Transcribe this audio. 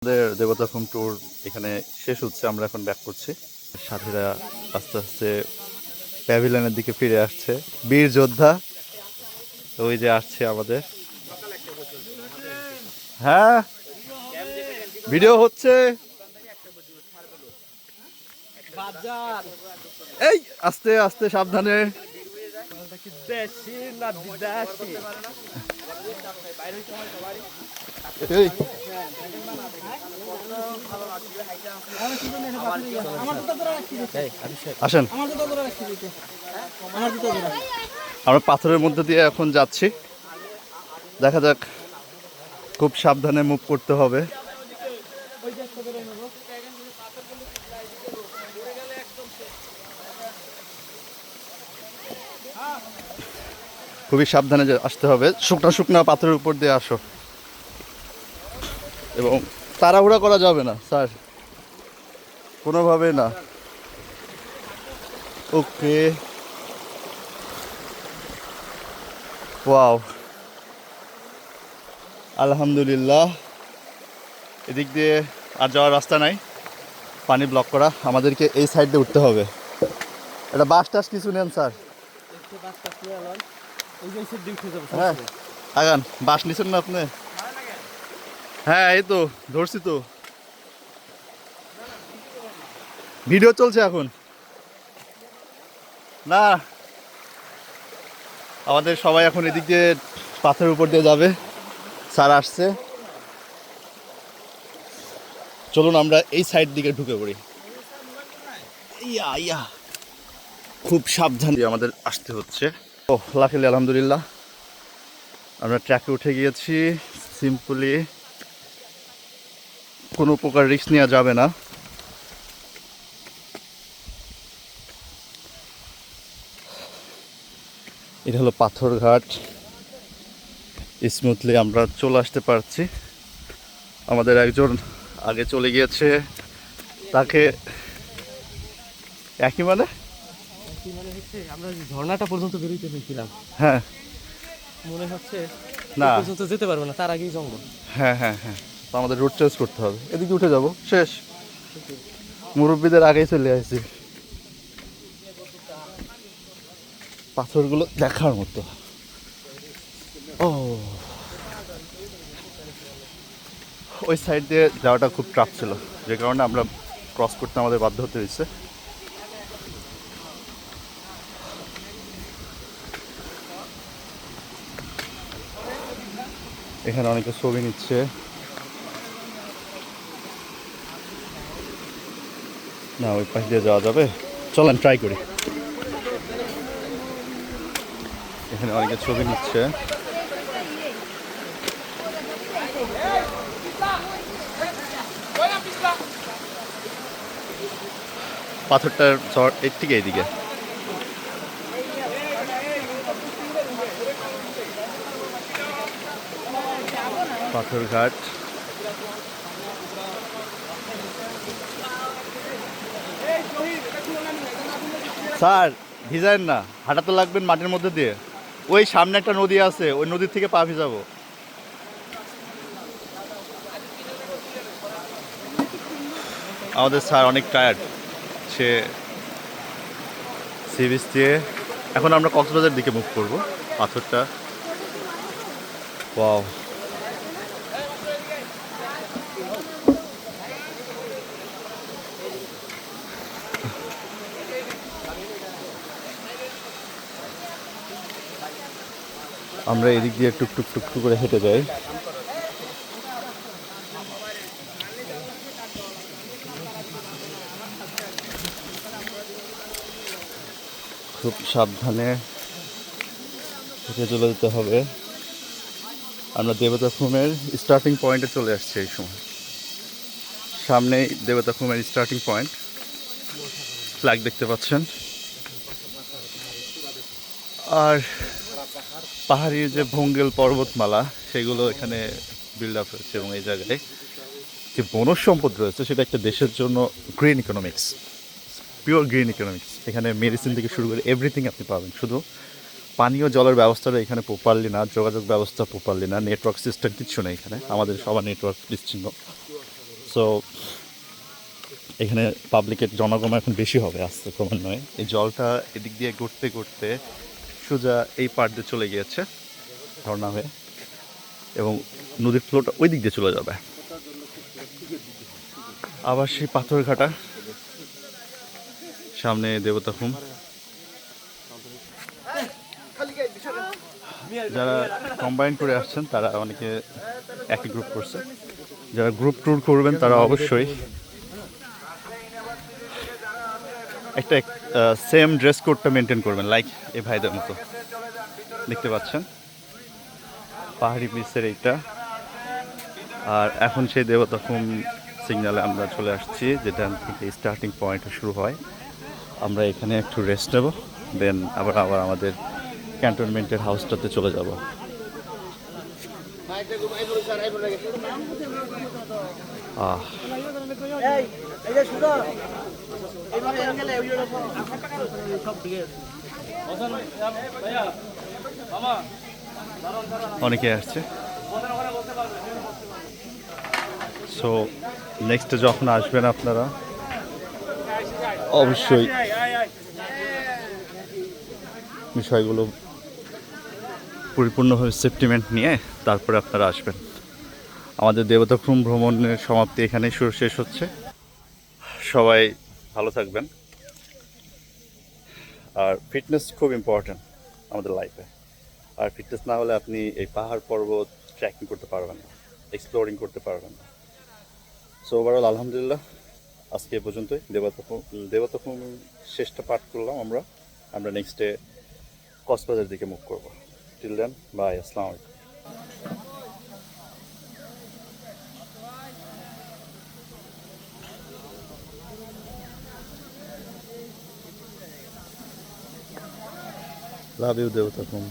আমাদের দেবতাখুম ট্যুর এখানে শেষ হচ্ছে। আমরা এখন ব্যাক করছি। সাথীরা আস্তে আস্তে প্যাভিলিয়নের দিকে ফিরে আসছে। বীর যোদ্ধা ওই যে আসছে আমাদের। হ্যাঁ, ভিডিও হচ্ছে। এই আস্তে আস্তে সাবধানে। এই আসেন, আমরা পাথরের মধ্যে দিয়ে এখন যাচ্ছি। দেখা যাক, খুব সাবধানে মুভ করতে হবে। খুবই সাবধানে আসতে হবে। শুকনা শুকনা পাথরের উপর দিয়ে আসো, এবং তাড়াহুড়া করা যাবে না স্যার, কোনোভাবে না। ওকে, ওয়াও, আলহামদুলিল্লাহ। এদিক দিয়ে আর যাওয়ার রাস্তা নাই, পানি ব্লক করা। আমাদেরকে এই সাইড দিয়ে উঠতে হবে। এটা বাস টাস কিছু নেন স্যার? হ্যাঁ, আগান। বাস নিছেন না আপনি? হ্যাঁ, এই তো ধরছি তো, ভিডিও চলছে এখন। না, আমাদের সবাই এখন এদিক দিয়ে পাথরের উপর দিয়ে যাবে। স্যার আসছে, চলুন আমরা এই সাইড দিকে ঢুকে পড়ি। ইয়া ইয়া, খুব সাবধান দিয়ে আমাদের আসতে হচ্ছে। ও লাকিলি আলহামদুলিল্লাহ আমরা ট্র্যাকে উঠে গিয়েছি। সিম্পলি কোনো প্রকার রিস্ক নেওয়া যাবে না। এটা হলো পাথরঘাট। স্মুথলি আমরা চলে আসতে পারছি। আমাদের একজন আগে চলে গিয়েছে, তাকে একই মানে হচ্ছে আমরা ঝর্ণাটা পর্যন্ত বেরোতে পেরেছিলাম। হ্যাঁ, মনে হচ্ছে না পর্যন্ত যেতে পারবো না, তার আগেই জঙ্গল। হ্যাঁ হ্যাঁ হ্যাঁ, তো আমাদের রুট চেঞ্জ করতে হবে। এদিকে উঠে যাব, শেষ। মুরব্বীদের আগেই চলে আসছি। পাথরগুলো দেখার মতো। ও, ওই সাইড দিয়ে যাওয়াটা খুব টাফ ছিল, যে কারণে আমরা ক্রস করতে আমাদের বাধ্য হতে হয়েছে। এখানে অনেকে ছবি নিচ্ছে। না, ওই পাশ দিয়ে যাওয়া যাবে, চলেন ট্রাই করি। এখানে অনেকে ছবি নিচ্ছে। পাথরটার চর এর থেকে এইদিকে। পাথরঘাট। স্যার ভিজায়েন না, হাঁটাতে লাগবেন মাটির মধ্যে দিয়ে। ওই সামনে একটা নদী আছে, ওই নদীর থেকে পা ভিজাবো। আমাদের স্যার অনেক টায়ার্ড, সে সি বিচ দিয়ে এখন আমরা কক্সবাজার দিকে মুভ করব। পাথরটা, ওয়াও, আমরা এদিক দিয়ে টুকটুক টুকটুক করে হেঁটে যাই। খুব সাবধানে হেঁটে চলে যেতে হবে। আমরা দেবতাখুমের স্টার্টিং পয়েন্টে চলে আসছি। এই সময় সামনেই দেবতাখুমের স্টার্টিং পয়েন্ট, ফ্ল্যাগ দেখতে পাচ্ছেন। আর পাহাড়ি যে ভঙ্গেল পর্বতমালা, সেগুলো এখানে বিল্ড আপ হয়েছে, এবং এই জায়গায় যে বনজ সম্পদ রয়েছে সেটা একটা দেশের জন্য green economics, pure green economics. এখানে মেডিসিন থেকে শুরু করে এভরিথিং আপনি পাবেন। শুধু পানীয় জলের ব্যবস্থাটা এখানে প্রপারলি না, যোগাযোগ ব্যবস্থা প্রপারলি না, নেটওয়ার্ক সিস্টেম কিচ্ছু নেই এখানে। আমাদের সবার নেটওয়ার্ক বিচ্ছিন্ন। সো এখানে পাবলিকের জনগণ এখন বেশি হবে আস্তে ক্রমান্বয়ে। এই জলটা এদিক দিয়ে ঘুরতে ঘুরতে সোজা এই পাড় দিয়ে চলে গিয়েছে ঝর্ণা হয়ে, এবং নদীর ফ্লোটা ওই দিক দিয়ে চলে যাবে। আবার সেই পাথর ঘাটা, সামনে দেবতা হোম। যারা কম্বাইন করে আসছেন তারা অনেকে একই গ্রুপ করছে। যারা গ্রুপ ট্যুর করবেন তারা অবশ্যই একটা সেম ড্রেস কোডটা মেনটেন করবেন, লাইক এই ভাইদের মতো। দেখতে পাচ্ছেন পাহাড়ি পিসের এইটা। আর এখন সেই দেবতা হোম সিগনালে আমরা চলে আসছি, যেটা থেকে স্টার্টিং পয়েন্ট শুরু হয়। আমরা এখানে একটু রেস্ট নেব, দেন আবার আমাদের ক্যান্টনমেন্টের হাউসটাতে চলে যাব। আহ অনেকে আসছে। সো নেক্সটে যখন আসবেন আপনারা অবশ্যই বিষয়গুলো পরিপূর্ণভাবে সেফটিমেন্ট নিয়ে তারপরে আপনারা আসবেন। আমাদের দেবতাখুম ভ্রমণের সমাপ্তি এখানেই শেষ হচ্ছে। সবাই ভালো থাকবেন। আর ফিটনেস খুব ইম্পর্ট্যান্ট আমাদের লাইফে। আর ফিটনেস না হলে আপনি এই পাহাড় পর্বত ট্রেকিং করতে পারবেন না, এক্সপ্লোরিং করতে পারবেন না। সো ওভারঅল আলহামদুলিল্লাহ, আজকে এ পর্যন্তই। দেবতাখুম শেষটা পাঠ করলাম আমরা নেক্সটে কক্সবাজার দিকে মুভ করবো। টিল দেন, বাই, আসসালামু আলাইকুম। Love you Debotakhum.